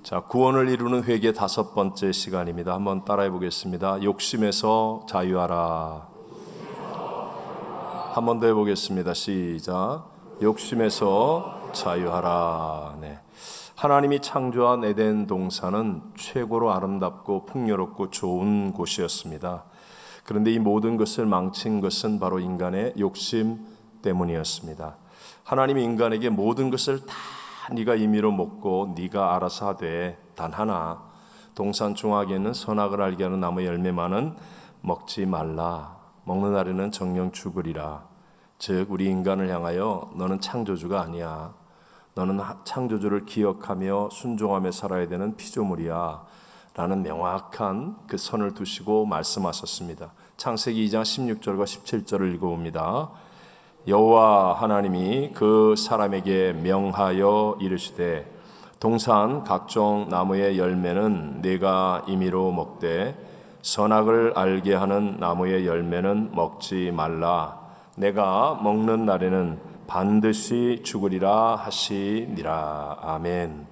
자, 구원을 이루는 회개 5번째 시간입니다. 한번 따라해 보겠습니다. 욕심에서 자유하라. 한 번 더 해보겠습니다. 시작. 욕심에서 자유하라. 네. 하나님이 창조한 에덴 동산은 최고로 아름답고 풍요롭고 좋은 곳이었습니다. 그런데 이 모든 것을 망친 것은 바로 인간의 욕심 때문이었습니다. 하나님이 인간에게 모든 것을 다 네가 임의로 먹고 네가 알아서 하되 단 하나 동산 중앙에 있는 선악을 알게 하는 나무 열매만은 먹지 말라. 먹는 날에는 정령 죽으리라. 즉 우리 인간을 향하여 너는 창조주가 아니야. 너는 창조주를 기억하며 순종하며 살아야 되는 피조물이야 라는 명확한 그 선을 두시고 말씀하셨습니다. 창세기 2장 16절과 17절을 읽어봅니다. 여호와 하나님이 그 사람에게 명하여 이르시되 동산 각종 나무의 열매는 네가 임의로 먹되 선악을 알게 하는 나무의 열매는 먹지 말라. 내가 먹는 날에는 반드시 죽으리라 하시니라. 아멘.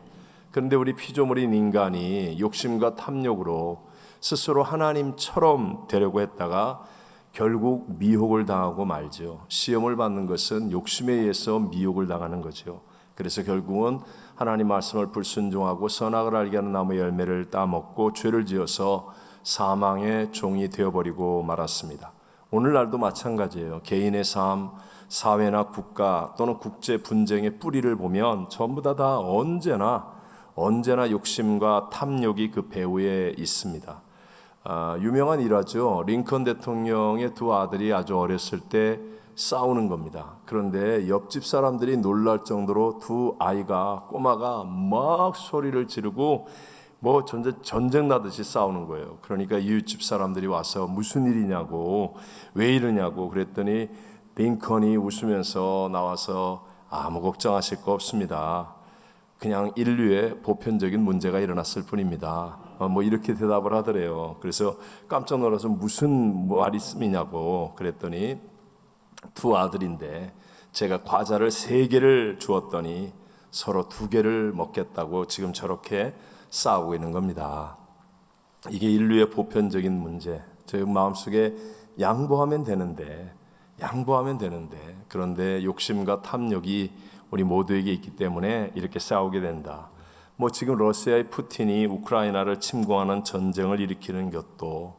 그런데 우리 피조물인 인간이 욕심과 탐욕으로 스스로 하나님처럼 되려고 했다가 결국 미혹을 당하고 말죠. 시험을 받는 것은 욕심에 의해서 미혹을 당하는 거죠. 그래서 결국은 하나님 말씀을 불순종하고 선악을 알게 하는 나무의 열매를 따먹고 죄를 지어서 사망의 종이 되어버리고 말았습니다. 오늘날도 마찬가지예요. 개인의 삶, 사회나 국가 또는 국제 분쟁의 뿌리를 보면 전부 다 언제나 욕심과 탐욕이 그 배후에 있습니다. 유명한 일화죠. 링컨 대통령의 두 아들이 아주 어렸을 때 싸우는 겁니다. 그런데 옆집 사람들이 놀랄 정도로 두 아이가 꼬마가 막 소리를 지르고 뭐 전쟁 나듯이 싸우는 거예요. 그러니까 이웃집 사람들이 와서 무슨 일이냐고 왜 이러냐고 그랬더니 링컨이 웃으면서 나와서 아무 걱정하실 거 없습니다. 그냥 인류에 보편적인 문제가 일어났을 뿐입니다. 뭐 이렇게 대답을 하더래요. 그래서 깜짝 놀라서 무슨 말씀이냐고 그랬더니 두 아들인데 제가 과자를 3개를 주었더니 서로 2개를 먹겠다고 지금 저렇게 싸우고 있는 겁니다. 이게 인류의 보편적인 문제. 저희 마음속에 양보하면 되는데 그런데 욕심과 탐욕이 우리 모두에게 있기 때문에 이렇게 싸우게 된다. 뭐 지금 러시아의 푸틴이 우크라이나를 침공하는 전쟁을 일으키는 것도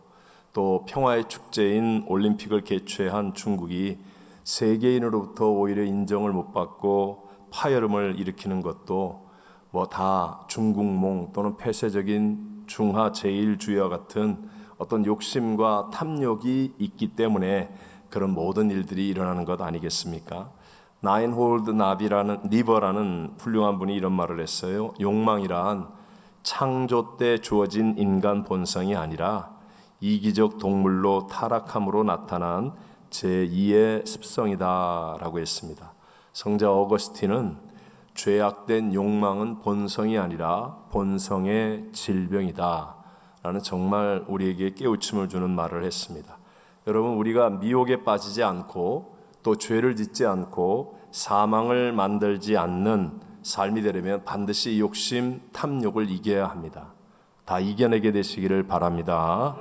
또 평화의 축제인 올림픽을 개최한 중국이 세계인으로부터 오히려 인정을 못 받고 파열음을 일으키는 것도 뭐 다 중국몽 또는 폐쇄적인 중하 제일주의와 같은 어떤 욕심과 탐욕이 있기 때문에 그런 모든 일들이 일어나는 것 아니겠습니까? 나인홀드 리버라는 훌륭한 분이 이런 말을 했어요. 욕망이란 창조 때 주어진 인간 본성이 아니라 이기적 동물로 타락함으로 나타난 제2의 습성이다 라고 했습니다. 성자 어거스틴은 죄악된 욕망은 본성이 아니라 본성의 질병이다 라는 정말 우리에게 깨우침을 주는 말을 했습니다. 여러분, 우리가 미혹에 빠지지 않고 또 죄를 짓지 않고 사망을 만들지 않는 삶이 되려면 반드시 욕심, 탐욕을 이겨야 합니다. 다 이겨내게 되시기를 바랍니다.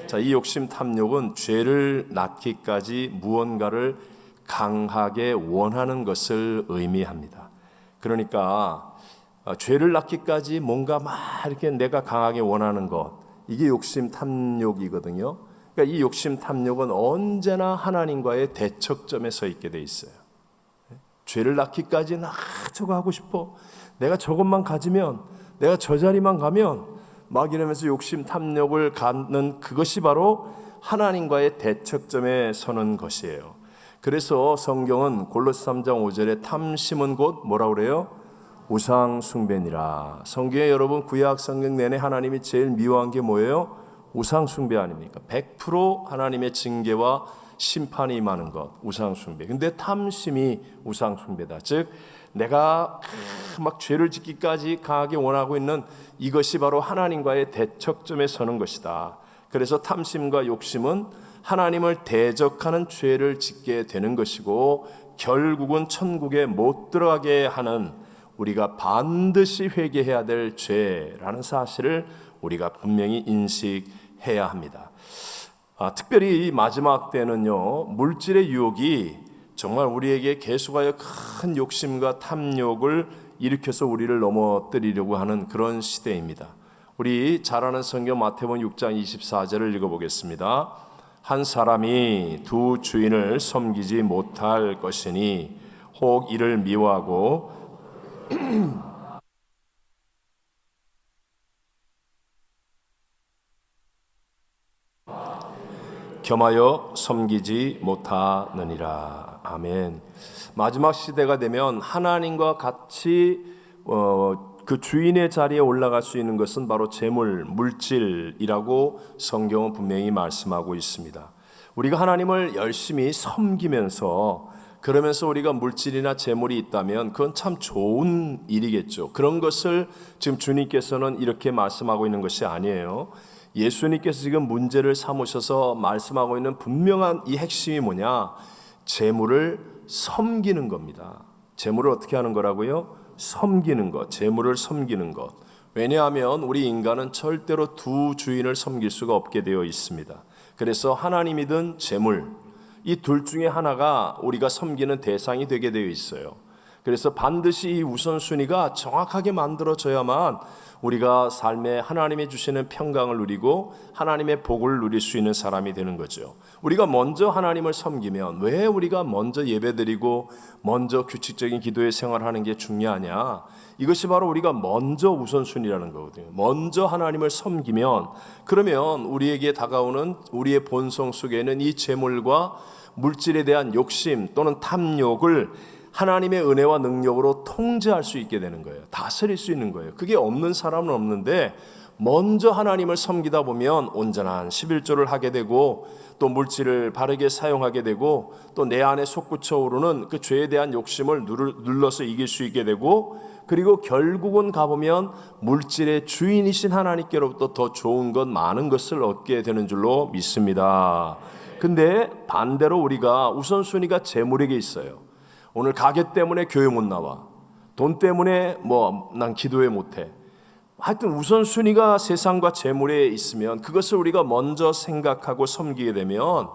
자, 이 욕심, 탐욕은 죄를 낳기까지 무언가를 강하게 원하는 것을 의미합니다. 그러니까 죄를 낳기까지 뭔가 막 이렇게 내가 강하게 원하는 것, 이게 욕심, 탐욕이거든요. 그러니까 이 욕심, 탐욕은 언제나 하나님과의 대척점에 서 있게 돼 있어요. 죄를 낳기까지 나 저거 하고 싶어. 내가 저것만 가지면, 내가 저 자리만 가면 막 이러면서 욕심, 탐욕을 갖는 그것이 바로 하나님과의 대척점에 서는 것이에요. 그래서 성경은 골로새 3장 5절에 탐심은 곧 뭐라고 그래요? 우상 숭배니라. 성경에 여러분 구약 성경 내내 하나님이 제일 미워한 게 뭐예요? 우상 숭배 아닙니까? 100% 하나님의 징계와 심판이 임하는 것, 우상 숭배. 근데 탐심이 우상 숭배다. 즉 내가 막 죄를 짓기까지 강하게 원하고 있는 이것이 바로 하나님과의 대척점에 서는 것이다. 그래서 탐심과 욕심은 하나님을 대적하는 죄를 짓게 되는 것이고 결국은 천국에 못 들어가게 하는 우리가 반드시 회개해야 될 죄라는 사실을 우리가 분명히 인식해야 합니다. 특별히 이 마지막 때는요, 물질의 유혹이 정말 우리에게 계속하여 큰 욕심과 탐욕을 일으켜서 우리를 넘어뜨리려고 하는 그런 시대입니다. 우리 잘 아는 성경 마태복음 6장 24절을 읽어보겠습니다. 한 사람이 두 주인을 섬기지 못할 것이니 혹 이를 미워하고 겸하여 섬기지 못하느니라. 아멘. 마지막 시대가 되면 하나님과 같이 그 주인의 자리에 올라갈 수 있는 것은 바로 재물, 물질이라고 성경은 분명히 말씀하고 있습니다. 우리가 하나님을 열심히 섬기면서 그러면서 우리가 물질이나 재물이 있다면 그건 참 좋은 일이겠죠. 그런 것을 지금 주님께서는 이렇게 말씀하고 있는 것이 아니에요. 예수님께서 지금 문제를 삼으셔서 말씀하고 있는 분명한 이 핵심이 뭐냐? 재물을 섬기는 겁니다. 재물을 어떻게 하는 거라고요? 섬기는 것, 재물을 섬기는 것. 왜냐하면 우리 인간은 절대로 두 주인을 섬길 수가 없게 되어 있습니다. 그래서 하나님이든 재물, 이 둘 중에 하나가 우리가 섬기는 대상이 되게 되어 있어요. 그래서 반드시 이 우선순위가 정확하게 만들어져야만 우리가 삶에 하나님이 주시는 평강을 누리고 하나님의 복을 누릴 수 있는 사람이 되는 거죠. 우리가 먼저 하나님을 섬기면 왜 우리가 먼저 예배드리고 먼저 규칙적인 기도의 생활하는 게 중요하냐? 이것이 바로 우리가 먼저 우선순위라는 거거든요. 먼저 하나님을 섬기면 그러면 우리에게 다가오는 우리의 본성 속에 있는 이 재물과 물질에 대한 욕심 또는 탐욕을 하나님의 은혜와 능력으로 통제할 수 있게 되는 거예요. 다스릴 수 있는 거예요. 그게 없는 사람은 없는데 먼저 하나님을 섬기다 보면 온전한 11조를 하게 되고 또 물질을 바르게 사용하게 되고 또 내 안에 솟구쳐 오르는 그 죄에 대한 욕심을 눌러서 이길 수 있게 되고 그리고 결국은 가보면 물질의 주인이신 하나님께로부터 더 좋은 것 많은 것을 얻게 되는 줄로 믿습니다. 근데 반대로 우리가 우선순위가 재물에게 있어요. 오늘 가게 때문에 교회 못 나와. 돈 때문에 난 기도회 못해. 하여튼 우선순위가 세상과 재물에 있으면 그것을 우리가 먼저 생각하고 섬기게 되면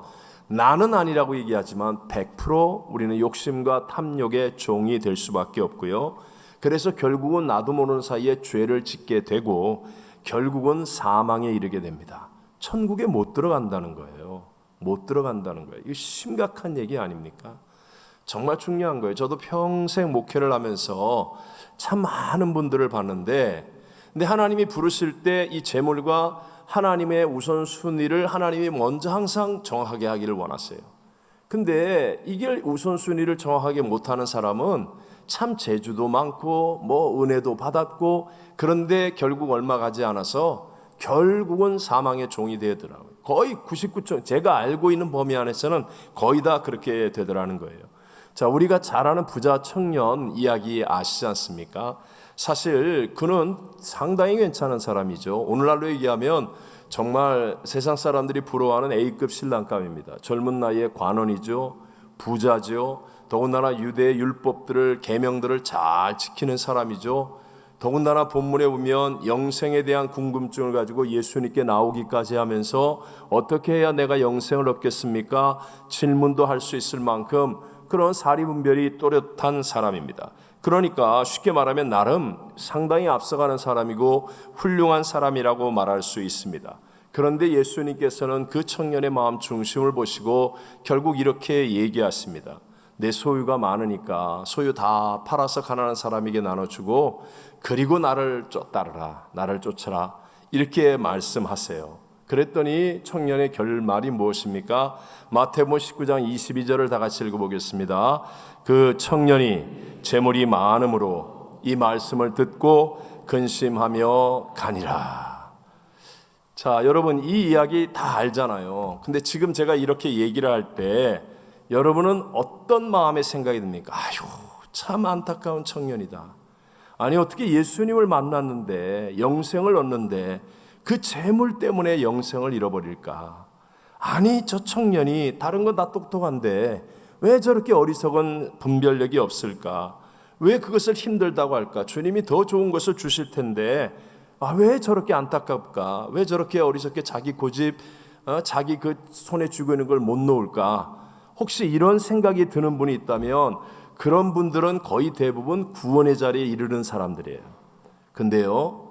나는 아니라고 얘기하지만 100% 우리는 욕심과 탐욕의 종이 될 수밖에 없고요. 그래서 결국은 나도 모르는 사이에 죄를 짓게 되고 결국은 사망에 이르게 됩니다. 천국에 못 들어간다는 거예요. 못 들어간다는 거예요. 이거 심각한 얘기 아닙니까? 정말 중요한 거예요. 저도 평생 목회를 하면서 참 많은 분들을 봤는데 근데 하나님이 부르실 때 이 재물과 하나님의 우선순위를 하나님이 먼저 항상 정확하게 하기를 원하세요. 근데 이게 우선순위를 정확하게 못하는 사람은 참 재주도 많고 은혜도 받았고 그런데 결국 얼마 가지 않아서 결국은 사망의 종이 되더라고요. 거의 99% 제가 알고 있는 범위 안에서는 거의 다 그렇게 되더라는 거예요. 자, 우리가 잘 아는 부자 청년 이야기 아시지 않습니까? 사실 그는 상당히 괜찮은 사람이죠. 오늘날로 얘기하면 정말 세상 사람들이 부러워하는 A급 신랑감입니다. 젊은 나이에 관원이죠. 부자죠. 더군다나 유대의 율법들을 계명들을 잘 지키는 사람이죠. 더군다나 본문에 보면 영생에 대한 궁금증을 가지고 예수님께 나오기까지 하면서 어떻게 해야 내가 영생을 얻겠습니까? 질문도 할 수 있을 만큼 그런 사리분별이 또렷한 사람입니다. 그러니까 쉽게 말하면 나름 상당히 앞서가는 사람이고 훌륭한 사람이라고 말할 수 있습니다. 그런데 예수님께서는 그 청년의 마음 중심을 보시고 결국 이렇게 얘기하십니다. 내 소유가 많으니까 소유 다 팔아서 가난한 사람에게 나눠주고 그리고 나를 따르라, 나를 쫓아라 이렇게 말씀하세요. 그랬더니 청년의 결말이 무엇입니까? 마태복음 19장 22절을 다 같이 읽어보겠습니다. 그 청년이 재물이 많음으로 이 말씀을 듣고 근심하며 가니라. 자, 여러분 이 이야기 다 알잖아요. 근데 지금 제가 이렇게 얘기를 할 때 여러분은 어떤 마음의 생각이 듭니까? 아휴, 참 안타까운 청년이다. 아니 어떻게 예수님을 만났는데 영생을 얻는데 그 재물 때문에 영생을 잃어버릴까? 아니 저 청년이 다른 건 다 똑똑한데 왜 저렇게 어리석은 분별력이 없을까? 왜 그것을 힘들다고 할까? 주님이 더 좋은 것을 주실 텐데 왜 저렇게 안타깝까? 왜 저렇게 어리석게 자기 고집, 자기 그 손에 쥐고 있는 걸 못 놓을까? 혹시 이런 생각이 드는 분이 있다면 그런 분들은 거의 대부분 구원의 자리에 이르는 사람들이에요. 근데요,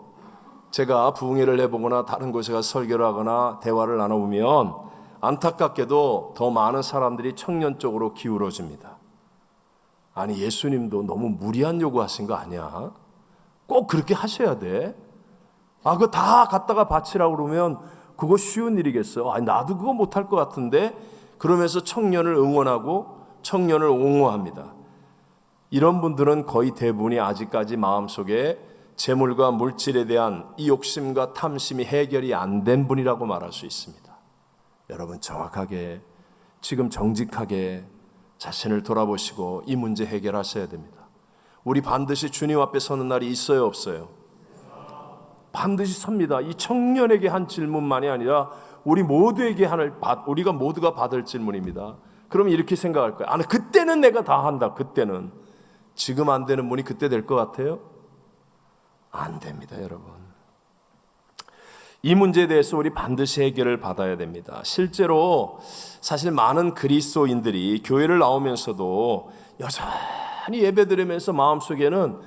제가 부흥회를 해보거나 다른 곳에 가서 설교를 하거나 대화를 나눠보면 안타깝게도 더 많은 사람들이 청년 쪽으로 기울어집니다. 아니, 예수님도 너무 무리한 요구하신 거 아니야? 꼭 그렇게 하셔야 돼? 그거 다 갖다가 바치라고 그러면 그거 쉬운 일이겠어? 아니, 나도 그거 못할 것 같은데? 그러면서 청년을 응원하고 청년을 옹호합니다. 이런 분들은 거의 대부분이 아직까지 마음속에 재물과 물질에 대한 이 욕심과 탐심이 해결이 안 된 분이라고 말할 수 있습니다. 여러분, 정확하게 지금 정직하게 자신을 돌아보시고 이 문제 해결하셔야 됩니다. 우리 반드시 주님 앞에 서는 날이 있어요, 없어요? 반드시 섭니다. 이 청년에게 한 질문만이 아니라 우리 모두에게 우리가 모두가 받을 질문입니다. 그러면 이렇게 생각할 거예요. 그때는 내가 다 한다. 그때는. 지금 안 되는 분이 그때 될 것 같아요? 안 됩니다, 여러분. 이 문제에 대해서 우리 반드시 해결을 받아야 됩니다. 실제로 사실 많은 그리스도인들이 교회를 나오면서도 여전히 예배드리면서 마음속에는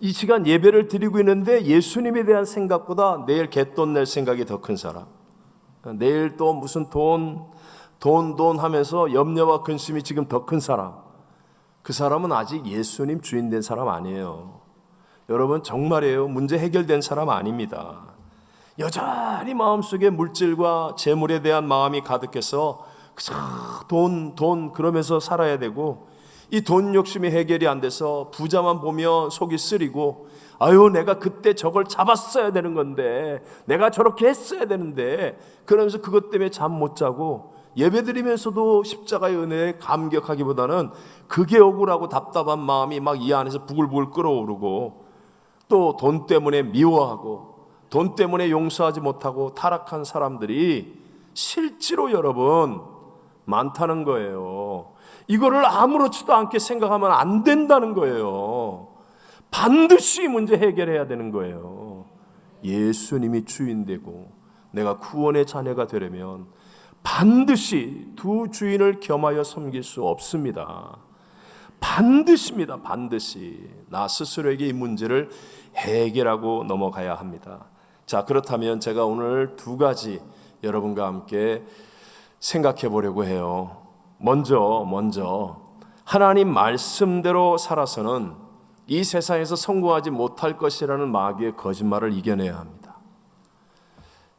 이 시간 예배를 드리고 있는데 예수님에 대한 생각보다 내일 갯돈 낼 생각이 더 큰 사람, 내일 또 무슨 돈 하면서 염려와 근심이 지금 더 큰 사람, 그 사람은 아직 예수님 주인 된 사람 아니에요. 여러분, 정말이에요. 문제 해결된 사람 아닙니다. 여전히 마음속에 물질과 재물에 대한 마음이 가득해서 돈 그러면서 살아야 되고, 이 돈 욕심이 해결이 안 돼서 부자만 보면 속이 쓰리고, 내가 그때 저걸 잡았어야 되는 건데, 내가 저렇게 했어야 되는데, 그러면서 그것 때문에 잠 못 자고, 예배드리면서도 십자가의 은혜에 감격하기보다는 그게 억울하고 답답한 마음이 막 이 안에서 부글부글 끓어오르고, 또 돈 때문에 미워하고 돈 때문에 용서하지 못하고 타락한 사람들이 실제로 여러분 많다는 거예요. 이거를 아무렇지도 않게 생각하면 안 된다는 거예요. 반드시 문제 해결해야 되는 거예요. 예수님이 주인되고 내가 구원의 자녀가 되려면 반드시 두 주인을 겸하여 섬길 수 없습니다. 반드시입니다. 반드시 나 스스로에게 이 문제를 해결하고 넘어가야 합니다. 자, 그렇다면 제가 오늘 두 가지 여러분과 함께 생각해 보려고 해요. 먼저 하나님 말씀대로 살아서는 이 세상에서 성공하지 못할 것이라는 마귀의 거짓말을 이겨내야 합니다.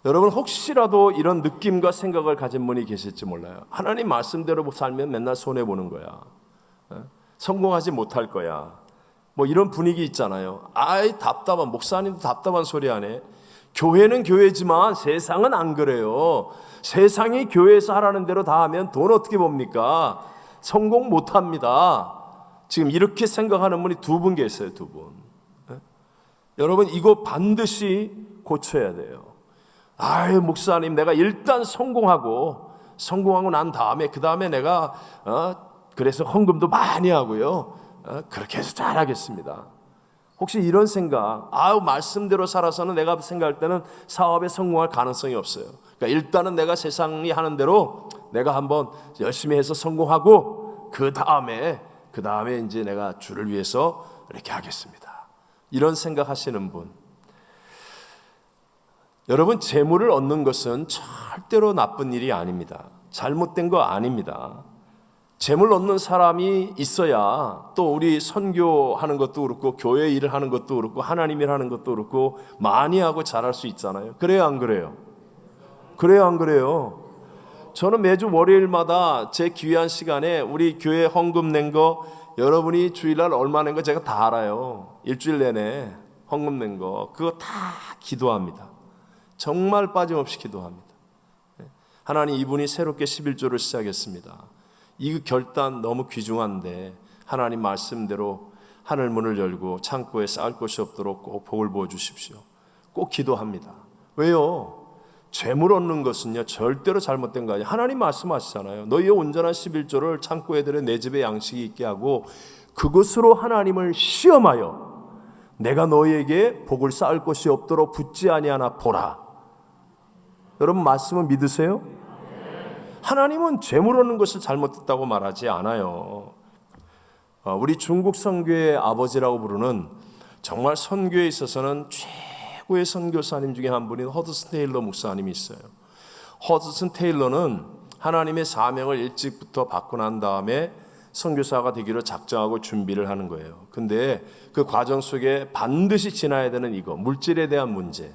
여러분, 혹시라도 이런 느낌과 생각을 가진 분이 계실지 몰라요. 하나님 말씀대로 살면 맨날 손해보는 거야. 성공하지 못할 거야. 뭐 이런 분위기 있잖아요. 답답한, 목사님도 답답한 소리 하네. 교회는 교회지만 세상은 안 그래요. 세상이 교회에서 하라는 대로 다 하면 돈 어떻게 봅니까? 성공 못합니다. 지금 이렇게 생각하는 분이 두 분 계세요. 두 분. 여러분, 이거 반드시 고쳐야 돼요. 목사님, 내가 일단 성공하고 난 다음에 그 다음에 내가 그래서 헌금도 많이 하고요. 그렇게 해서 잘하겠습니다. 혹시 이런 생각, 말씀대로 살아서는 내가 생각할 때는 사업에 성공할 가능성이 없어요. 그러니까 일단은 내가 세상이 하는 대로 내가 한번 열심히 해서 성공하고 그 다음에 이제 내가 주를 위해서 이렇게 하겠습니다. 이런 생각하시는 분, 여러분, 재물을 얻는 것은 절대로 나쁜 일이 아닙니다. 잘못된 거 아닙니다. 재물 얻는 사람이 있어야 또 우리 선교하는 것도 그렇고 교회 일을 하는 것도 그렇고 하나님 일 하는 것도 그렇고 많이 하고 잘할 수 있잖아요. 그래요, 안 그래요? 그래요, 안 그래요? 저는 매주 월요일마다 제 귀한 시간에 우리 교회 헌금 낸 거, 여러분이 주일날 얼마 낸 거 제가 다 알아요. 일주일 내내 헌금 낸 거 그거 다 기도합니다. 정말 빠짐없이 기도합니다. 하나님, 이분이 새롭게 11조를 시작했습니다. 이 결단 너무 귀중한데 하나님 말씀대로 하늘 문을 열고 창고에 쌓을 것이 없도록 꼭 복을 부어주십시오. 꼭 기도합니다. 왜요? 재물 얻는 것은요 절대로 잘못된 거 아니에요. 하나님 말씀하시잖아요. 너희의 온전한 11조를 창고에 들여 내 집에 양식이 있게 하고 그것으로 하나님을 시험하여 내가 너희에게 복을 쌓을 것이 없도록 붙지 아니하나 보라. 여러분 말씀은 믿으세요? 하나님은 재물 얻는 것을 잘못했다고 말하지 않아요. 우리 중국 선교의 아버지라고 부르는 정말 선교에 있어서는 최고의 선교사님 중에 한 분인 허드슨 테일러 목사님이 있어요. 허드슨 테일러는 하나님의 사명을 일찍부터 받고 난 다음에 선교사가 되기로 작정하고 준비를 하는 거예요. 근데 그 과정 속에 반드시 지나야 되는 이거, 물질에 대한 문제.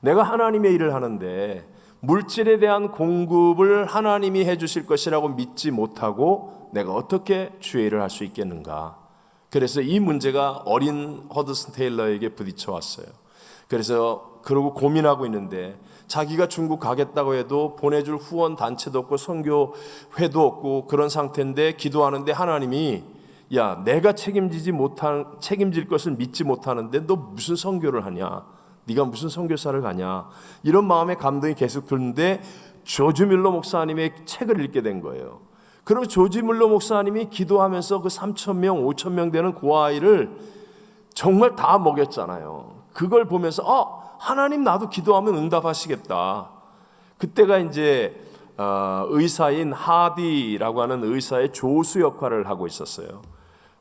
내가 하나님의 일을 하는데 물질에 대한 공급을 하나님이 해주실 것이라고 믿지 못하고 내가 어떻게 주의 일을 할 수 있겠는가. 그래서 이 문제가 어린 허드슨 테일러에게 부딪혀 왔어요. 그래서 그러고 고민하고 있는데 자기가 중국 가겠다고 해도 보내줄 후원 단체도 없고 선교회도 없고 그런 상태인데 기도하는데 하나님이 야, 내가 책임질 것을 믿지 못하는데 너 무슨 선교를 하냐? 네가 무슨 선교사를 가냐? 이런 마음의 감동이 계속 드는데 조지 뮬러 목사님의 책을 읽게 된 거예요. 그럼 조지 뮬러 목사님이 기도하면서 그 3,000명, 5,000명 되는 그 아이를 정말 다 먹였잖아요. 그걸 보면서 하나님 나도 기도하면 응답하시겠다. 그때가 이제 의사인 하디라고 하는 의사의 조수 역할을 하고 있었어요.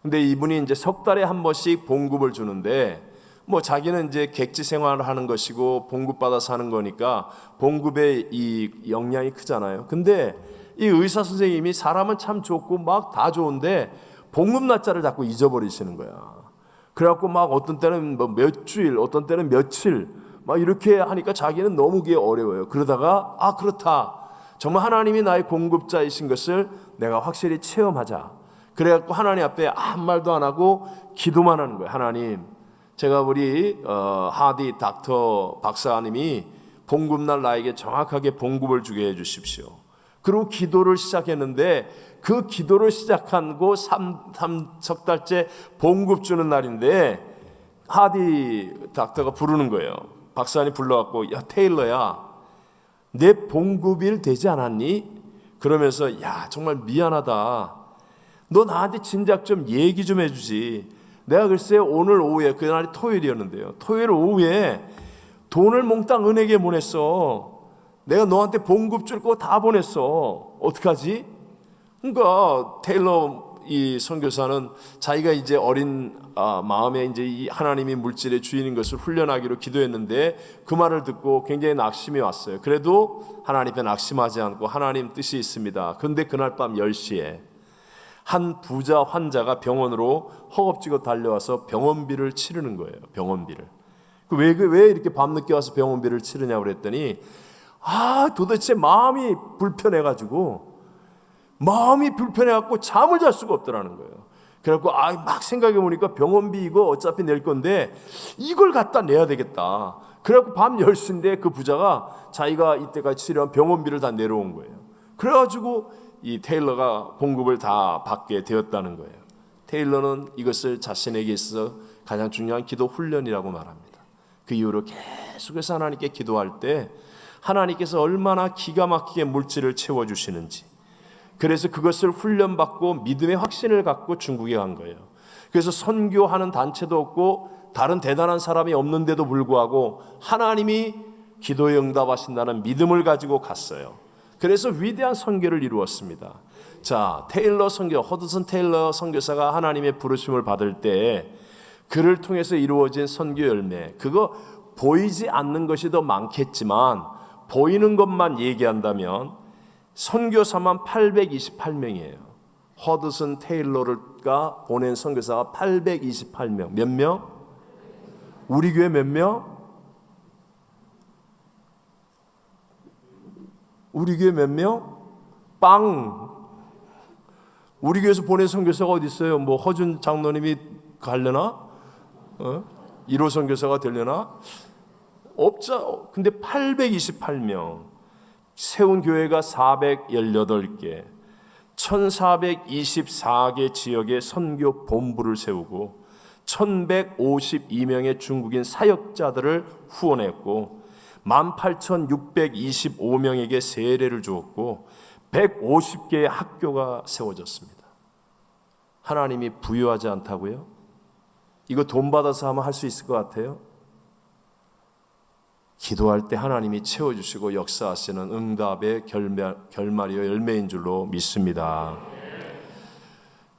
근데 이분이 이제 석 달에 한 번씩 봉급을 주는데 뭐 자기는 이제 객지 생활을 하는 것이고 봉급 받아서 하는 거니까 봉급의 이 영향이 크잖아요. 근데 이 의사 선생님이 사람은 참 좋고 막 다 좋은데 봉급 날짜를 자꾸 잊어버리시는 거야. 그래갖고 막 어떤 때는 뭐 몇 주일, 어떤 때는 며칠 막 이렇게 하니까 자기는 너무 그게 어려워요. 그러다가 그렇다. 정말 하나님이 나의 공급자이신 것을 내가 확실히 체험하자. 그래갖고 하나님 앞에 아무 말도 안 하고 기도만 하는 거예요. 하나님, 제가 우리 하디 닥터 박사님이 봉급날 나에게 정확하게 봉급을 주게 해주십시오. 그리고 기도를 시작했는데 그 기도를 시작하고 석 달째 봉급 주는 날인데 하디 닥터가 부르는 거예요. 박사님 불러갖고 야 테일러야 내 봉급일 되지 않았니? 그러면서 야 정말 미안하다. 너 나한테 진작 좀 얘기 좀 해주지. 내가 글쎄 오늘 오후에 그날이 토요일이었는데요. 토요일 오후에 돈을 몽땅 은행에 보냈어. 내가 너한테 봉급 줄 거 다 보냈어. 어떡하지? 그러니까 테일러 이 선교사는 자기가 이제 어린 마음에 이제 이 하나님이 물질의 주인인 것을 훈련하기로 기도했는데 그 말을 듣고 굉장히 낙심이 왔어요. 그래도 하나님께 낙심하지 않고 하나님 뜻이 있습니다. 그런데 그날 밤 10시에 한 부자 환자가 병원으로 허겁지겁 달려와서 병원비를 치르는 거예요. 병원비를. 왜 이렇게 밤늦게 와서 병원비를 치르냐고 그랬더니 도대체 마음이 불편해가지고 잠을 잘 수가 없더라는 거예요. 그래갖고 막 생각해보니까 병원비 이거 어차피 낼 건데 이걸 갖다 내야 되겠다. 그래갖고 밤 10시인데 그 부자가 자기가 이때까지 치료한 병원비를 다 내려온 거예요. 그래가지고 이 테일러가 봉급을 다 받게 되었다는 거예요. 테일러는 이것을 자신에게 있어서 가장 중요한 기도 훈련이라고 말합니다. 그 이후로 계속해서 하나님께 기도할 때 하나님께서 얼마나 기가 막히게 물질을 채워주시는지, 그래서 그것을 훈련받고 믿음의 확신을 갖고 중국에 간 거예요. 그래서 선교하는 단체도 없고 다른 대단한 사람이 없는데도 불구하고 하나님이 기도에 응답하신다는 믿음을 가지고 갔어요. 그래서 위대한 선교를 이루었습니다. 자, 테일러 선교, 허드슨 테일러 선교사가 하나님의 부르심을 받을 때 그를 통해서 이루어진 선교 열매, 그거 보이지 않는 것이 더 많겠지만 보이는 것만 얘기한다면 선교사만 828명이에요. 허드슨 테일러가 보낸 선교사가 828명. 몇 명? 우리 교회 몇 명? 우리 교회 몇 명? 빵. 우리 교회에서 보낸 선교사가 어디 있어요? 뭐 허준 장로님이 가려나? 1호 선교사가 되려나? 없죠. 근데 828명. 세운 교회가 418개, 1424개 지역에 선교 본부를 세우고 1152명의 중국인 사역자들을 후원했고 18,625명에게 세례를 주었고 150개의 학교가 세워졌습니다. 하나님이 부유하지 않다고요? 이거 돈 받아서 하면 할 수 있을 것 같아요? 기도할 때 하나님이 채워주시고 역사하시는 응답의 결말이요 열매인 줄로 믿습니다.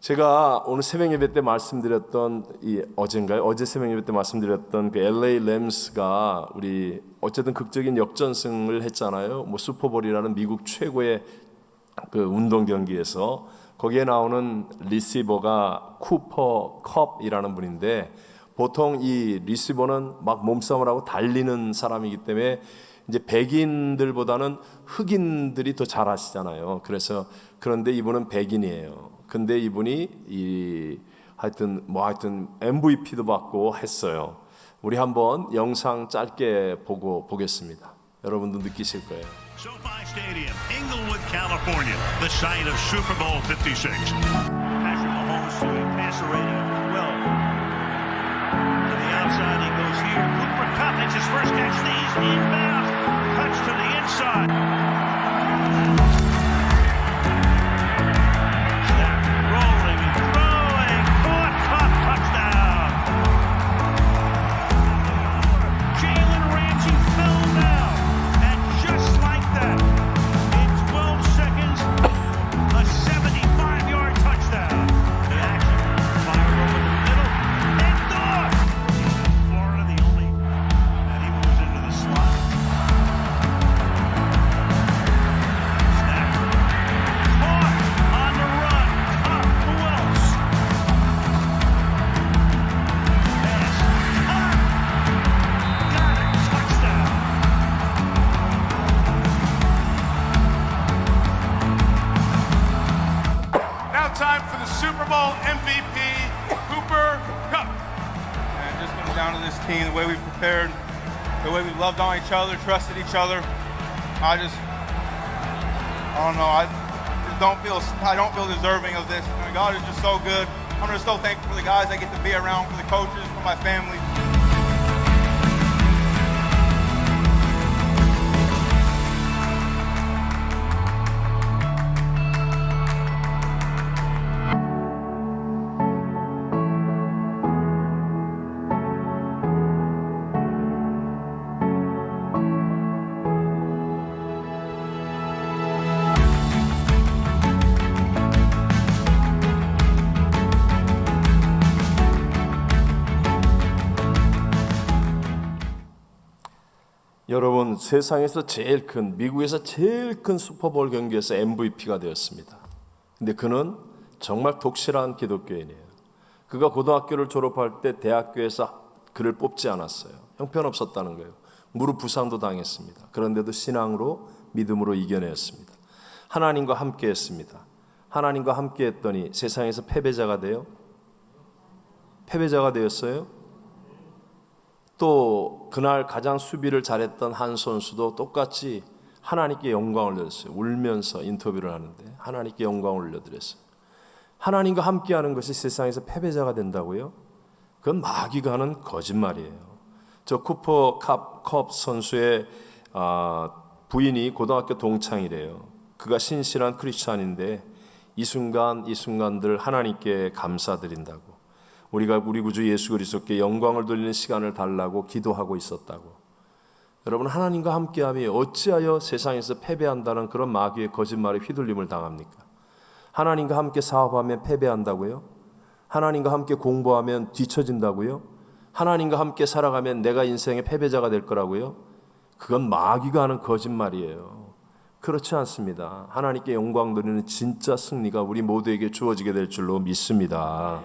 제가 오늘 새벽 예배 때 말씀드렸던 어제 새벽 예배 때 말씀드렸던 그 LA 램스가 우리 어쨌든 극적인 역전승을 했잖아요. 뭐 슈퍼볼이라는 미국 최고의 그 운동 경기에서 거기에 나오는 리시버가 쿠퍼 컵이라는 분인데 보통 이 리시버는 막 몸싸움을 하고 달리는 사람이기 때문에 이제 백인들보다는 흑인들이 더 잘하시잖아요. 그런데 이분은 백인이에요. 근데 이분이 하여튼 MVP도 받고 했어요. 우리 한번 영상 짧게 보겠습니다. 여러분도 느끼실 거예요. SoFi Stadium, Inglewood, California, the site of Super Bowl 56. Patrick Mahomes to a passer rating of 12. To the outside he goes here. Cooper Kupp makes his first catch. These inbounds. Cuts to the inside. Stafford rolling and throwing. Caught Kupp. Touchdown. Jalen Ramsey fell down. And just like that, in 12 seconds, a 75-yard touchdown. The action fired over the middle. And off. Florida, the only, and he moves into the slot. Stafford caught on the run. Kupp, who else? Pass. Kupp. Got it. Touchdown. Now time for the Super Bowl MVP, Cooper Kupp. And it just comes down to this team, the way we prepared, the way we loved on each other, trusted each other. I don't know. I don't feel deserving of this. I mean, God is just so good. I'm just so thankful for the guys I get to be around, for the coaches, for my family. 여러분, 세상에서 미국에서 제일 큰 슈퍼볼 경기에서 MVP가 되었습니다. 근데 그는 정말 독실한 기독교인이에요. 그가 고등학교를 졸업할 때 대학교에서 그를 뽑지 않았어요. 형편없었다는 거예요. 무릎 부상도 당했습니다. 그런데도 신앙으로, 믿음으로 이겨냈습니다. 하나님과 함께 했습니다. 하나님과 함께 했더니 세상에서 패배자가 되었어요. 또 그날 가장 수비를 잘했던 한 선수도 똑같이 하나님께 영광을 올려드렸어요. 울면서 인터뷰를 하는데 하나님께 영광을 올려드렸어요. 하나님과 함께하는 것이 세상에서 패배자가 된다고요? 그건 마귀가 하는 거짓말이에요. 저 쿠퍼 컵 선수의 부인이 고등학교 동창이래요. 그가 신실한 크리스찬인데 이 순간들 하나님께 감사드린다고, 우리가 우리 구주 예수 그리스도께 영광을 돌리는 시간을 달라고 기도하고 있었다고. 여러분, 하나님과 함께하며 어찌하여 세상에서 패배한다는 그런 마귀의 거짓말에 휘둘림을 당합니까? 하나님과 함께 사업하면 패배한다고요? 하나님과 함께 공부하면 뒤처진다고요? 하나님과 함께 살아가면 내가 인생의 패배자가 될 거라고요? 그건 마귀가 하는 거짓말이에요. 그렇지 않습니다. 하나님께 영광 돌리는 진짜 승리가 우리 모두에게 주어지게 될 줄로 믿습니다.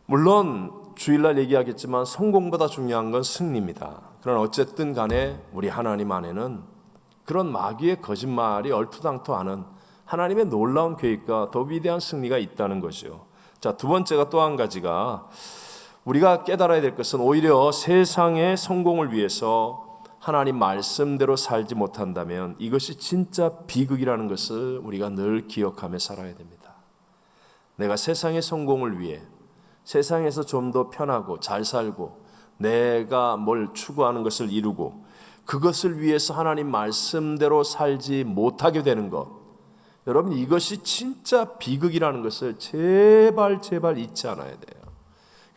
물론 주일날 얘기하겠지만 성공보다 중요한 건 승리입니다. 그러나 어쨌든 간에 우리 하나님 안에는 그런 마귀의 거짓말이 얼토당토하는 하나님의 놀라운 계획과 더 위대한 승리가 있다는 거죠. 자, 두 번째가 또 한 가지가 우리가 깨달아야 될 것은 오히려 세상의 성공을 위해서 하나님 말씀대로 살지 못한다면 이것이 진짜 비극이라는 것을 우리가 늘 기억하며 살아야 됩니다. 내가 세상의 성공을 위해 세상에서 좀 더 편하고 잘 살고 내가 뭘 추구하는 것을 이루고 그것을 위해서 하나님 말씀대로 살지 못하게 되는 것, 여러분, 이것이 진짜 비극이라는 것을 제발 잊지 않아야 돼요.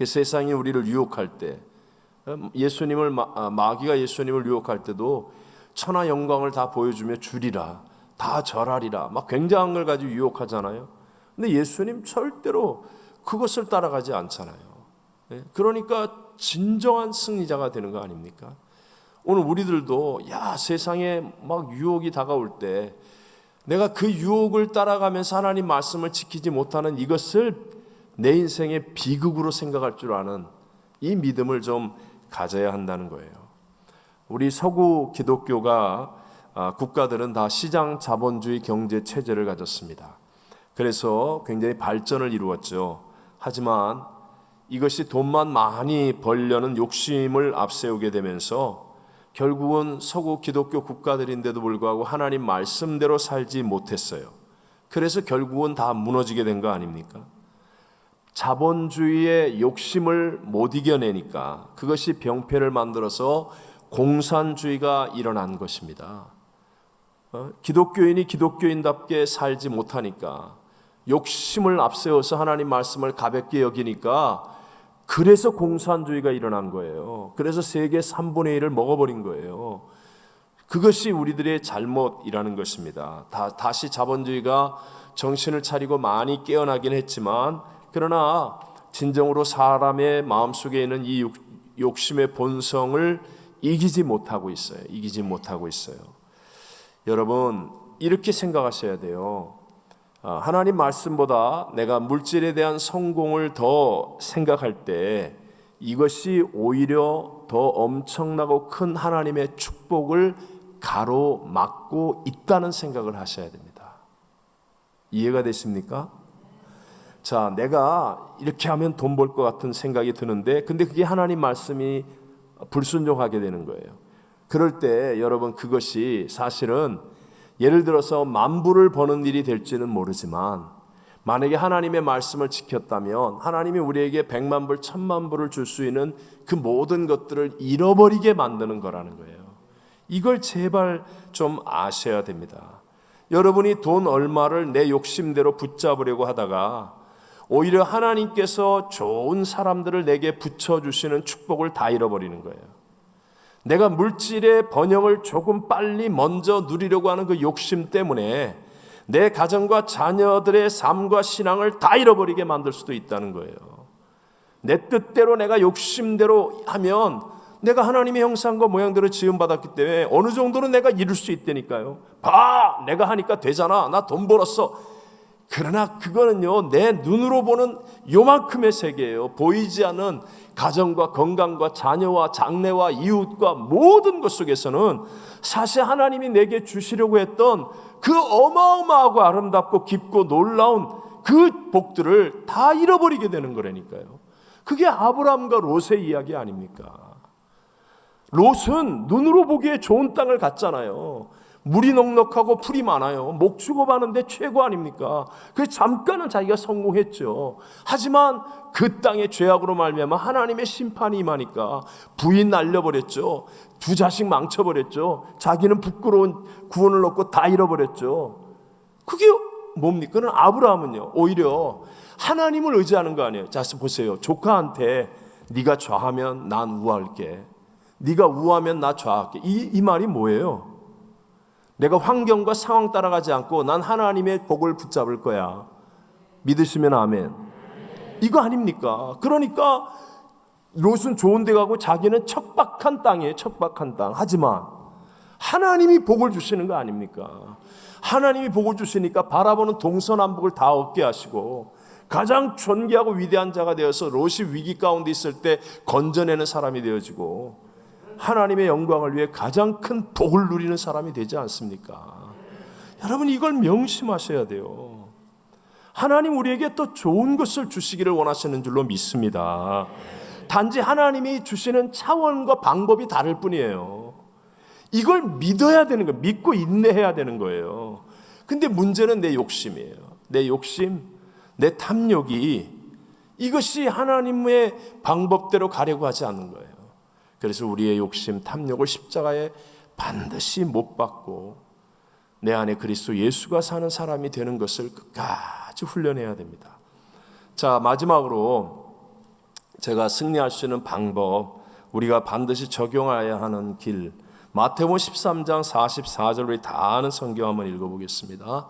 세상이 우리를 유혹할 때, 예수님을 마귀가 예수님을 유혹할 때도 천하 영광을 다 보여주며 주리라, 다 절하리라, 막 굉장한 걸 가지고 유혹하잖아요. 근데 예수님 절대로 그것을 따라가지 않잖아요. 그러니까 진정한 승리자가 되는 거 아닙니까? 오늘 우리들도 세상에 막 유혹이 다가올 때 내가 그 유혹을 따라가면서 하나님 말씀을 지키지 못하는 이것을 내 인생의 비극으로 생각할 줄 아는 이 믿음을 좀 가져야 한다는 거예요. 우리 서구 기독교가 국가들은 다 시장 자본주의 경제 체제를 가졌습니다. 그래서 굉장히 발전을 이루었죠. 하지만 이것이 돈만 많이 벌려는 욕심을 앞세우게 되면서 결국은 서구 기독교 국가들인데도 불구하고 하나님 말씀대로 살지 못했어요. 그래서 결국은 다 무너지게 된 거 아닙니까? 자본주의의 욕심을 못 이겨내니까 그것이 병폐를 만들어서 공산주의가 일어난 것입니다. 기독교인이 기독교인답게 살지 못하니까, 욕심을 앞세워서 하나님 말씀을 가볍게 여기니까, 그래서 공산주의가 일어난 거예요. 그래서 세계 3분의 1을 먹어버린 거예요. 그것이 우리들의 잘못이라는 것입니다. 다시 자본주의가 정신을 차리고 많이 깨어나긴 했지만, 그러나 진정으로 사람의 마음속에 있는 이 욕심의 본성을 이기지 못하고 있어요. 여러분, 이렇게 생각하셔야 돼요. 하나님 말씀보다 내가 물질에 대한 성공을 더 생각할 때 이것이 오히려 더 엄청나고 큰 하나님의 축복을 가로막고 있다는 생각을 하셔야 됩니다. 이해가 되십니까? 자, 내가 이렇게 하면 돈 벌 것 같은 생각이 드는데, 근데 그게 하나님 말씀이 불순종하게 되는 거예요. 그럴 때 여러분, 그것이 사실은 예를 들어서 10,000불을 버는 일이 될지는 모르지만, 만약에 하나님의 말씀을 지켰다면 하나님이 우리에게 100,000불, 1,000,000불을 줄 수 있는 그 모든 것들을 잃어버리게 만드는 거라는 거예요. 이걸 제발 좀 아셔야 됩니다. 여러분이 돈 얼마를 내 욕심대로 붙잡으려고 하다가 오히려 하나님께서 좋은 사람들을 내게 붙여주시는 축복을 다 잃어버리는 거예요. 내가 물질의 번영을 조금 빨리 먼저 누리려고 하는 그 욕심 때문에 내 가정과 자녀들의 삶과 신앙을 다 잃어버리게 만들 수도 있다는 거예요. 내 뜻대로 내가 욕심대로 하면 내가 하나님의 형상과 모양대로 지음받았기 때문에 어느 정도는 내가 이룰 수 있다니까요. 봐, 내가 하니까 되잖아. 나 돈 벌었어. 그러나 그거는요, 내 눈으로 보는 요만큼의 세계예요. 보이지 않는 가정과 건강과 자녀와 장래와 이웃과 모든 것 속에서는 사실 하나님이 내게 주시려고 했던 그 어마어마하고 아름답고 깊고 놀라운 그 복들을 다 잃어버리게 되는 거라니까요. 그게 아브라함과 롯의 이야기 아닙니까? 롯은 눈으로 보기에 좋은 땅을 갔잖아요. 물이 넉넉하고 풀이 많아요. 목축업 하는데 최고 아닙니까? 그래서 잠깐은 자기가 성공했죠. 하지만 그 땅의 죄악으로 말미암아 하나님의 심판이 임하니까 부인 날려버렸죠. 2 자식 망쳐버렸죠. 자기는 부끄러운 구원을 얻고 다 잃어버렸죠. 그게 뭡니까? 그는 아브라함은요, 오히려 하나님을 의지하는 거 아니에요. 자, 보세요. 조카한테 네가 좌하면 난 우할게, 네가 우하면 나 좌할게. 이 말이 뭐예요? 내가 환경과 상황 따라가지 않고 난 하나님의 복을 붙잡을 거야. 믿으시면 아멘. 이거 아닙니까? 그러니까 롯은 좋은 데 가고 자기는 척박한 땅이에요. 척박한 땅. 하지만 하나님이 복을 주시는 거 아닙니까? 하나님이 복을 주시니까 바라보는 동서남북을 다 얻게 하시고 가장 존귀하고 위대한 자가 되어서 롯이 위기 가운데 있을 때 건져내는 사람이 되어지고 하나님의 영광을 위해 가장 큰 복을 누리는 사람이 되지 않습니까? 여러분, 이걸 명심하셔야 돼요. 하나님 우리에게 또 좋은 것을 주시기를 원하시는 줄로 믿습니다. 단지 하나님이 주시는 차원과 방법이 다를 뿐이에요. 이걸 믿어야 되는 거예요. 믿고 인내해야 되는 거예요. 근데 문제는 내 욕심이에요. 내 욕심, 내 탐욕이 이것이 하나님의 방법대로 가려고 하지 않는 거예요. 그래서 우리의 욕심, 탐욕을 십자가에 반드시 못 박고 내 안에 그리스도 예수가 사는 사람이 되는 것을 끝까지 훈련해야 됩니다. 자, 마지막으로 제가 승리할 수 있는 방법, 우리가 반드시 적용해야 하는 길, 마태복음 13장 44절 우리 다 아는 성경 한번 읽어보겠습니다.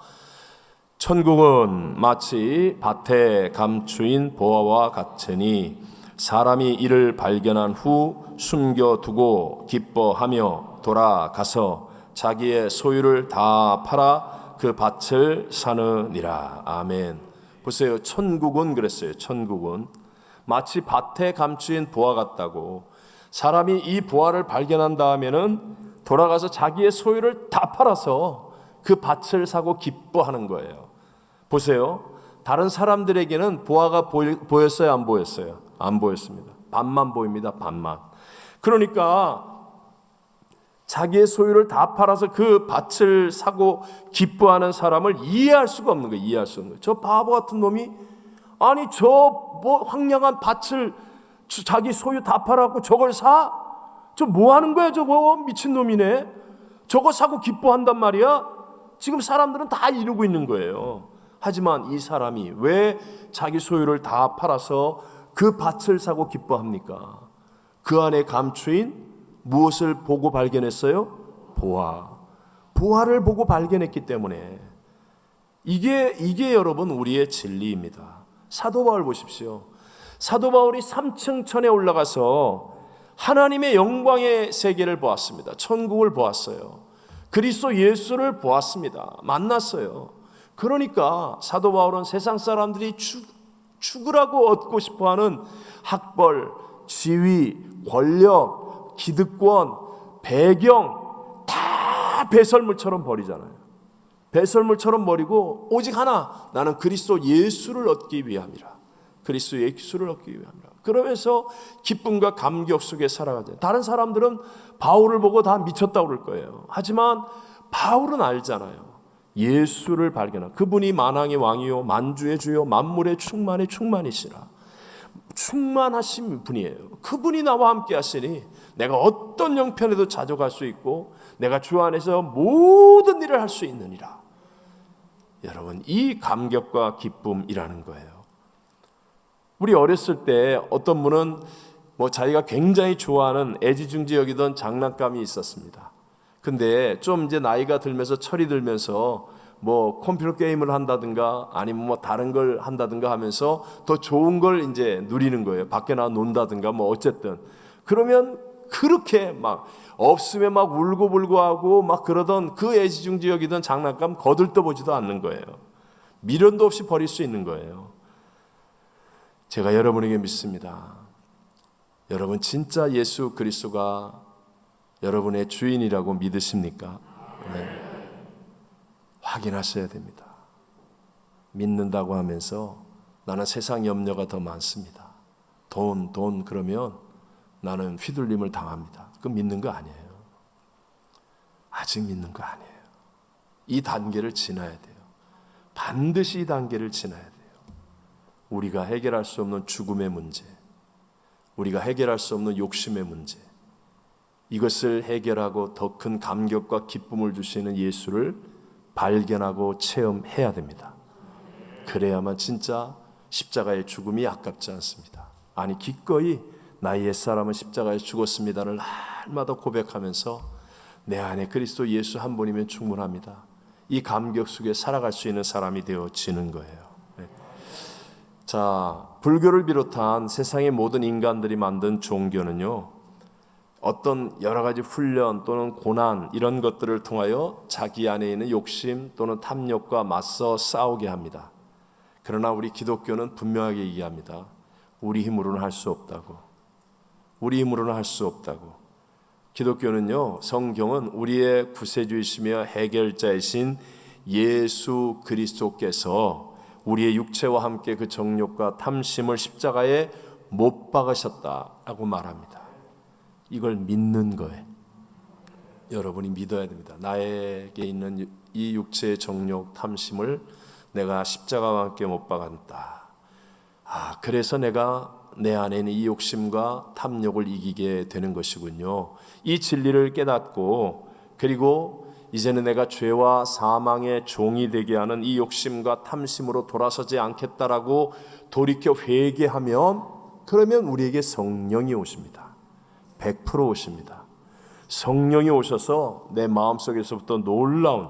천국은 마치 밭에 감추인 보화와 같으니 사람이 이를 발견한 후 숨겨두고 기뻐하며 돌아가서 자기의 소유를 다 팔아 그 밭을 사느니라. 아멘. 보세요. 천국은 그랬어요. 천국은 마치 밭에 감추인 보화 같다고. 사람이 이 보화를 발견한 다음에는 돌아가서 자기의 소유를 다 팔아서 그 밭을 사고 기뻐하는 거예요. 보세요. 다른 사람들에게는 보화가 보였어요? 안 보였어요? 안 보였습니다. 반만 보입니다. 반만. 그러니까 자기의 소유를 다 팔아서 그 밭을 사고 기뻐하는 사람을 이해할 수가 없는 거예요. 이해할 수 없는 거예요. 저 바보 같은 놈이 아니 저 뭐 황량한 밭을 자기 소유 다 팔아갖고 저걸 사? 저 뭐 하는 거야 저거? 미친놈이네. 저거 사고 기뻐한단 말이야? 지금 사람들은 다 이러고 있는 거예요. 하지만 이 사람이 왜 자기 소유를 다 팔아서 그 밭을 사고 기뻐합니까? 그 안에 감추인 무엇을 보고 발견했어요? 보화. 보화를 보고 발견했기 때문에 이게 여러분 우리의 진리입니다. 사도 바울 보십시오. 사도 바울이 3층 천에 올라가서 하나님의 영광의 세계를 보았습니다. 천국을 보았어요. 그리스도 예수를 보았습니다. 만났어요. 그러니까 사도 바울은 세상 사람들이 죽으라고 얻고 싶어하는 학벌, 지위, 권력, 기득권, 배경 다 배설물처럼 버리잖아요. 배설물처럼 버리고 오직 하나, 나는 그리스도 예수를 얻기 위함이라. 그리스도 예수를 얻기 위함이라. 그러면서 기쁨과 감격 속에 살아가죠. 다른 사람들은 바울을 보고 다 미쳤다고 그럴 거예요. 하지만 바울은 알잖아요. 예수를 발견한 그분이 만왕의 왕이요 만주의 주요 만물의 충만의 충만이시라. 충만하신 분이에요. 그분이 나와 함께 하시니 내가 어떤 형편에도 자족할 수 있고 내가 주 안에서 모든 일을 할 수 있느니라. 여러분, 이 감격과 기쁨이라는 거예요. 우리 어렸을 때 어떤 분은 뭐 자기가 굉장히 좋아하는 애지중지 여기던 장난감이 있었습니다. 근데 좀 이제 나이가 들면서 철이 들면서 뭐 컴퓨터 게임을 한다든가 아니면 뭐 다른 걸 한다든가 하면서 더 좋은 걸 이제 누리는 거예요. 밖에 나가 논다든가 뭐 어쨌든. 그러면 그렇게 막 없으면 막 울고불고 하고 막 그러던 그 애지중지 여기던 장난감 거들떠보지도 않는 거예요. 미련도 없이 버릴 수 있는 거예요. 제가 여러분에게 믿습니다. 여러분 진짜 예수 그리스도가 여러분의 주인이라고 믿으십니까? 네. 확인하셔야 됩니다. 믿는다고 하면서 나는 세상 염려가 더 많습니다. 돈 그러면 나는 휘둘림을 당합니다. 그건 믿는 거 아니에요. 아직 믿는 거 아니에요. 이 단계를 지나야 돼요. 반드시 이 단계를 지나야 돼요. 우리가 해결할 수 없는 죽음의 문제, 우리가 해결할 수 없는 욕심의 문제, 이것을 해결하고 더 큰 감격과 기쁨을 주시는 예수를 발견하고 체험해야 됩니다. 그래야만 진짜 십자가의 죽음이 아깝지 않습니다. 아니 기꺼이 나의 옛사람은 십자가에 죽었습니다를 날마다 고백하면서 내 안에 그리스도 예수 한 분이면 충분합니다. 이 감격 속에 살아갈 수 있는 사람이 되어지는 거예요. 네. 자, 불교를 비롯한 세상의 모든 인간들이 만든 종교는요, 어떤 여러 가지 훈련 또는 고난 이런 것들을 통하여 자기 안에 있는 욕심 또는 탐욕과 맞서 싸우게 합니다. 그러나 우리 기독교는 분명하게 얘기합니다. 우리 힘으로는 할 수 없다고. 우리 힘으로는 할 수 없다고. 기독교는요, 성경은 우리의 구세주이시며 해결자이신 예수 그리스도께서 우리의 육체와 함께 그 정욕과 탐심을 십자가에 못 박으셨다라고 말합니다. 이걸 믿는 거예요. 여러분이 믿어야 됩니다. 나에게 있는 이 육체의 정욕, 탐심을 내가 십자가와 함께 못 박았다. 그래서 내가 내 안에 있는 이 욕심과 탐욕을 이기게 되는 것이군요. 이 진리를 깨닫고 그리고 이제는 내가 죄와 사망의 종이 되게 하는 이 욕심과 탐심으로 돌아서지 않겠다라고 돌이켜 회개하면, 그러면 우리에게 성령이 오십니다. 100% 오십니다. 성령이 오셔서 내 마음속에서부터 놀라운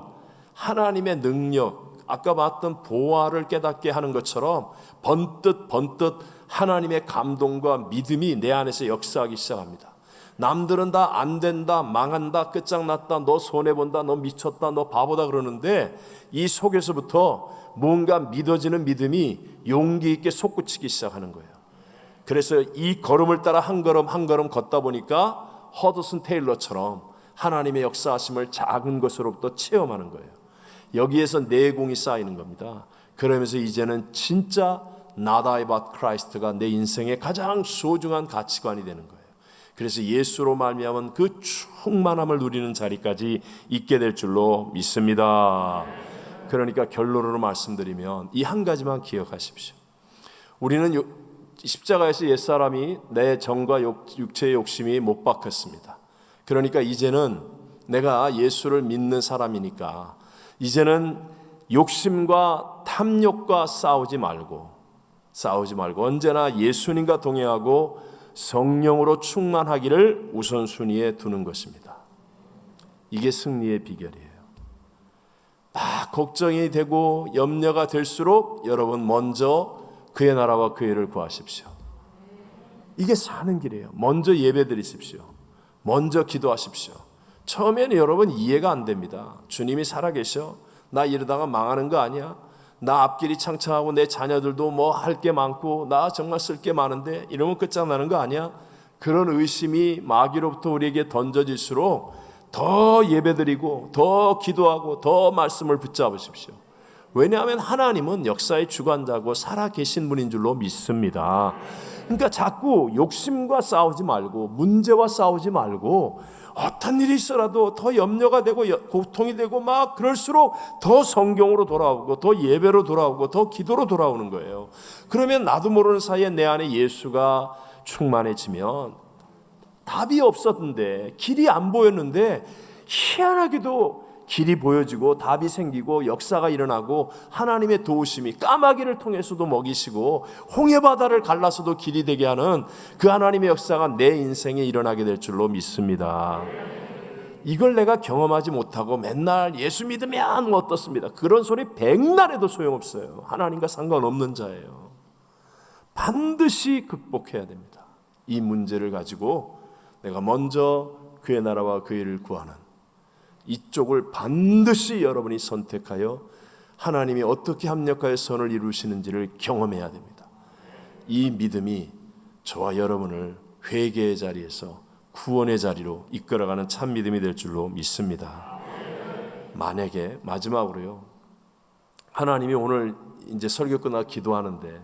하나님의 능력, 아까 봤던 보화를 깨닫게 하는 것처럼 번뜩 하나님의 감동과 믿음이 내 안에서 역사하기 시작합니다. 남들은 다 안 된다, 망한다, 끝장났다, 너 손해본다, 너 미쳤다, 너 바보다 그러는데 이 속에서부터 뭔가 믿어지는 믿음이 용기 있게 솟구치기 시작하는 거예요. 그래서 이 걸음을 따라 한 걸음 한 걸음 걷다 보니까 허드슨 테일러처럼 하나님의 역사하심을 작은 것으로부터 체험하는 거예요. 여기에서 내공이 쌓이는 겁니다. 그러면서 이제는 진짜 Not I but Christ가 내 인생의 가장 소중한 가치관이 되는 거예요. 그래서 예수로 말미암은 그 충만함을 누리는 자리까지 있게 될 줄로 믿습니다. 그러니까 결론으로 말씀드리면 이 한 가지만 기억하십시오. 우리는 십자가에서 옛사람이 내 정과 육체의 욕심이 못 박혔습니다. 그러니까 이제는 내가 예수를 믿는 사람이니까 이제는 욕심과 탐욕과 싸우지 말고 언제나 예수님과 동행하고 성령으로 충만하기를 우선순위에 두는 것입니다. 이게 승리의 비결이에요. 막 걱정이 되고 염려가 될수록 여러분 먼저 그의 나라와 그의 일을 구하십시오. 이게 사는 길이에요. 먼저 예배드리십시오. 먼저 기도하십시오. 처음에는 여러분 이해가 안 됩니다. 주님이 살아계셔? 나 이러다가 망하는 거 아니야? 나 앞길이 창창하고 내 자녀들도 뭐 할 게 많고 나 정말 쓸 게 많은데 이러면 끝장나는 거 아니야? 그런 의심이 마귀로부터 우리에게 던져질수록 더 예배드리고 더 기도하고 더 말씀을 붙잡으십시오. 왜냐하면 하나님은 역사의 주관자고 살아계신 분인 줄로 믿습니다. 그러니까 자꾸 욕심과 싸우지 말고 문제와 싸우지 말고 어떤 일이 있어라도 더 염려가 되고 고통이 되고 막 그럴수록 더 성경으로 돌아오고 더 예배로 돌아오고 더 기도로 돌아오는 거예요. 그러면 나도 모르는 사이에 내 안에 예수가 충만해지면 답이 없었는데 길이 안 보였는데 희한하게도 길이 보여지고 답이 생기고 역사가 일어나고 하나님의 도우심이 까마귀를 통해서도 먹이시고 홍해바다를 갈라서도 길이 되게 하는 그 하나님의 역사가 내 인생에 일어나게 될 줄로 믿습니다. 이걸 내가 경험하지 못하고 맨날 예수 믿으면 어떻습니다. 그런 소리 백날 해도 소용없어요. 하나님과 상관없는 자예요. 반드시 극복해야 됩니다. 이 문제를 가지고 내가 먼저 그의 나라와 그의 일을 구하는 이쪽을 반드시 여러분이 선택하여 하나님이 어떻게 합력하여 선을 이루시는지를 경험해야 됩니다. 이 믿음이 저와 여러분을 회개의 자리에서 구원의 자리로 이끌어가는 참 믿음이 될 줄로 믿습니다. 만약에 마지막으로요, 하나님이 오늘 이제 설교 끝나고 기도하는데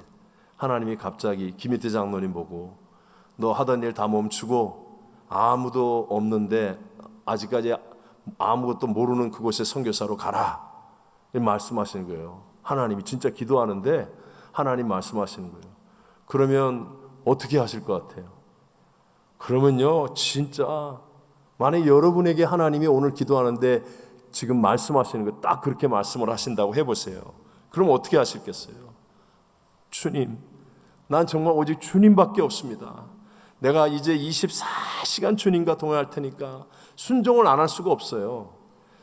하나님이 갑자기 김희태 장로님 보고 너 하던 일 다 멈추고 아무도 없는데 아직까지 아무것도 모르는 그곳에 선교사로 가라 말씀하시는 거예요. 하나님이 진짜 기도하는데 하나님 말씀하시는 거예요. 그러면 어떻게 하실 것 같아요? 그러면요, 진짜 만약 여러분에게 하나님이 오늘 기도하는데 지금 말씀하시는 거 딱 그렇게 말씀을 하신다고 해보세요. 그럼 어떻게 하실겠어요? 주님, 난 정말 오직 주님밖에 없습니다. 내가 이제 24시간 주님과 동행할 테니까 순종을 안 할 수가 없어요.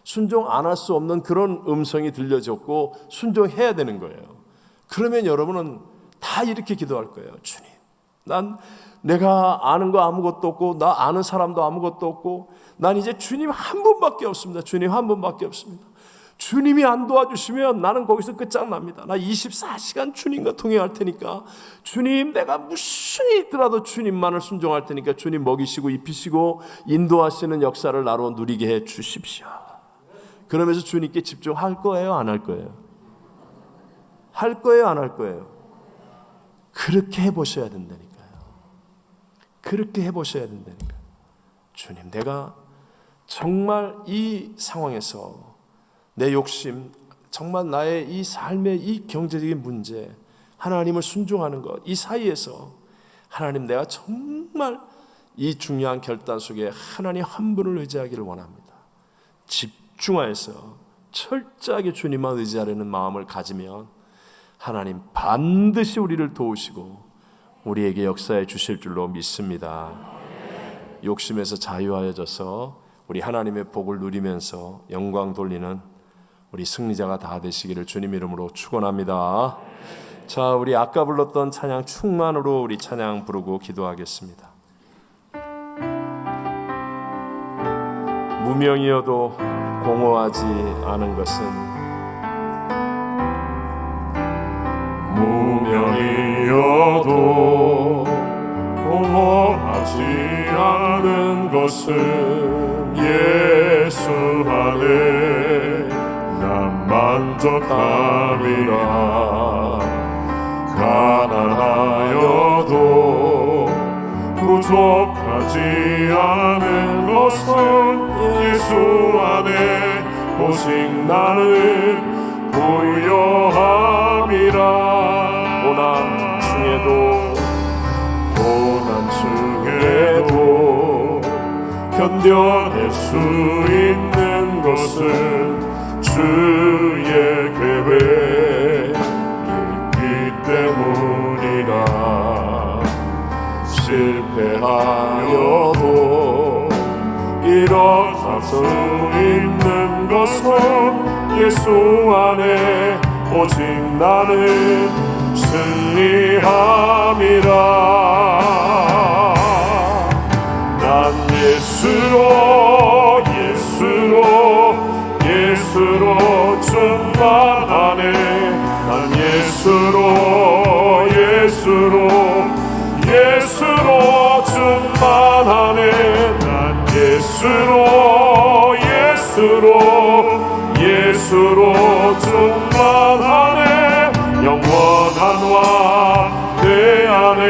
순종 안 할 수 없는 그런 음성이 들려졌고 순종해야 되는 거예요. 그러면 여러분은 다 이렇게 기도할 거예요. 주님, 난 내가 아는 거 아무것도 없고 나 아는 사람도 아무것도 없고 난 이제 주님 한 분밖에 없습니다. 주님 한 분밖에 없습니다. 주님이 안 도와주시면 나는 거기서 끝장납니다. 나 24시간 주님과 동행할 테니까 주님, 내가 무슨 일이 있더라도 주님만을 순종할 테니까 주님 먹이시고 입히시고 인도하시는 역사를 나로 누리게 해 주십시오. 그러면서 주님께 집중할 거예요, 안 할 거예요? 할 거예요, 안 할 거예요? 그렇게 해보셔야 된다니까요. 그렇게 해보셔야 된다니까요. 주님, 내가 정말 이 상황에서 내 욕심, 정말 나의 이 삶의 이 경제적인 문제, 하나님을 순종하는 것, 이 사이에서 하나님, 내가 정말 이 중요한 결단 속에 하나님 한 분을 의지하기를 원합니다. 집중하여서 철저하게 주님만 의지하려는 마음을 가지면 하나님 반드시 우리를 도우시고 우리에게 역사해 주실 줄로 믿습니다. 욕심에서 자유하여져서 우리 하나님의 복을 누리면서 영광 돌리는 우리 승리자가 다 되시기를 주님 이름으로 축원합니다. 자, 우리 아까 불렀던 찬양 충만으로 우리 찬양 부르고 기도하겠습니다. 무명이어도 공허하지 않은 것은 무명이어도 공허하지 않은 것은 예수 안에 난 만족함이라. 가난하여도 부족하지 않은 것은 예수 안에 오직 나는 부요함이라. 고난 중에도 견뎌낼 수 있는 것은 주의 계획 때문이라. 실패하여도 일어설 수 있는 것은 예수 안에 오직 나는 승리함이라. 난 예수로 충만하네. 난 예수로 충만하네. 난 예수로 충만하네. 영원한 왕 내 안에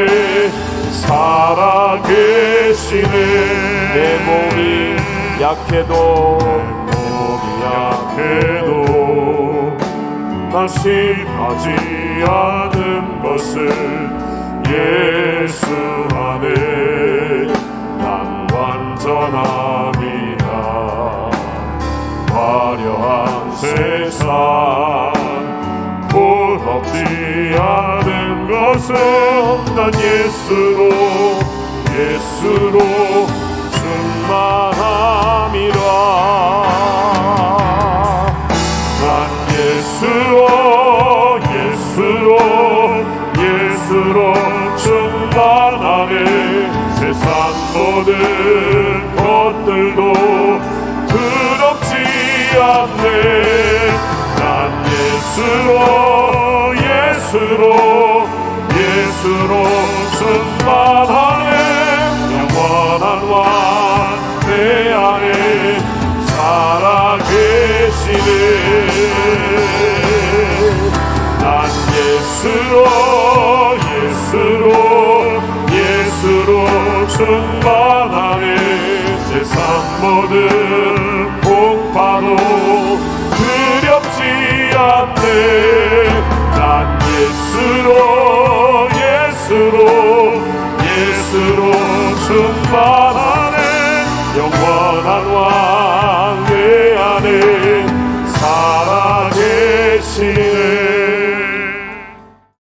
살아계시네. 내 몸이 약해도 낙심하지 않은 것은 예수 안에 난 완전함이라. 화려한 세상 부럽지 않은 것은 난 예수로 충만함이라. 난 예수로 충만하네. 세상 모든 것들도 두렵지 않네. 난 예수로 충만하네. 영원한 왕 내 안에 살아계시네. 난 예수로 충만하네. 세상 모든 풍파도 두렵지 않네. 난 예수로 충만하네. 영원한 왕 내 안에 살아계시